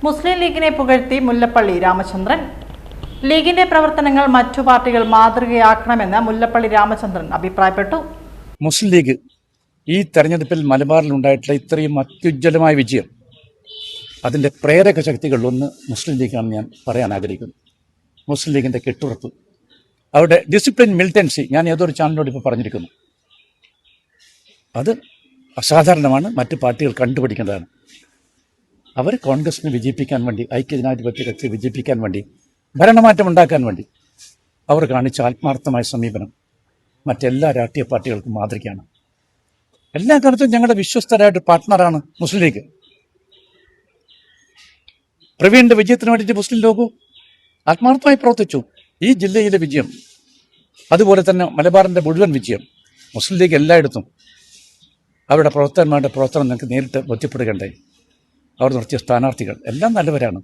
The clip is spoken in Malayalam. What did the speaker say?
മുസ്ലിം ലീഗിനെ പുകഴ്ത്തി മുല്ലപ്പള്ളി രാമചന്ദ്രൻ. ലീഗിന്റെ പ്രവർത്തനങ്ങൾ മറ്റു പാർട്ടികൾ മാതൃകയാക്കണമെന്ന് മുല്ലപ്പള്ളി രാമചന്ദ്രൻ അഭിപ്രായപ്പെട്ടു. മുസ്ലിം ലീഗ് ഈ തെരഞ്ഞെടുപ്പിൽ മലബാറിൽ ഉണ്ടായിട്ടുള്ള ഇത്രയും അത്യുജ്വലമായ വിജയം, അതിൻ്റെ പ്രേരക ശക്തികളിലൊന്ന് മുസ്ലിം ലീഗാണെന്ന് ഞാൻ പറയാൻ ആഗ്രഹിക്കുന്നു. മുസ്ലിം ലീഗിൻ്റെ കെട്ടുറപ്പ്, അവരുടെ ഡിസിപ്ലിൻ, മിലിറ്റൻസി, ഞാൻ ഏതൊരു ചാനലിനോട് ഇപ്പോൾ പറഞ്ഞിരിക്കുന്നു. അത് അസാധാരണമാണ്, മറ്റ് പാർട്ടികൾ കണ്ടുപിടിക്കേണ്ടതാണ്. അവർ കോൺഗ്രസിനെ വിജയിപ്പിക്കാൻ വേണ്ടി, ഐക്യജനാധിപത്യ കക്ഷി വിജയിപ്പിക്കാൻ വേണ്ടി, ഭരണമാറ്റം ഉണ്ടാക്കാൻ വേണ്ടി അവർ കാണിച്ച ആത്മാർത്ഥമായ സമീപനം മറ്റെല്ലാ രാഷ്ട്രീയ പാർട്ടികൾക്കും മാതൃകയാണ്. എല്ലാ കാലത്തും ഞങ്ങളുടെ വിശ്വസ്തരായിട്ട് പാർട്ട്ണറാണ് മുസ്ലിം ലീഗ്. പ്രവീണിന്റെ വിജയത്തിന് വേണ്ടിയിട്ട് മുസ്ലിം ലീഗ് ആത്മാർത്ഥമായി പ്രവർത്തിച്ചു. ഈ ജില്ലയിലെ വിജയം, അതുപോലെ തന്നെ മലബാറിന്റെ മുഴുവൻ വിജയം, മുസ്ലിം ലീഗ് എല്ലായിടത്തും അവരുടെ പ്രവർത്തകന്മാരുടെ പ്രവർത്തനം നിങ്ങൾക്ക് നേരിട്ട് ബോധ്യപ്പെടുകയുണ്ടായി. അവർ നിർത്തിയ സ്ഥാനാർത്ഥികൾ എല്ലാം നല്ലവരാണ്.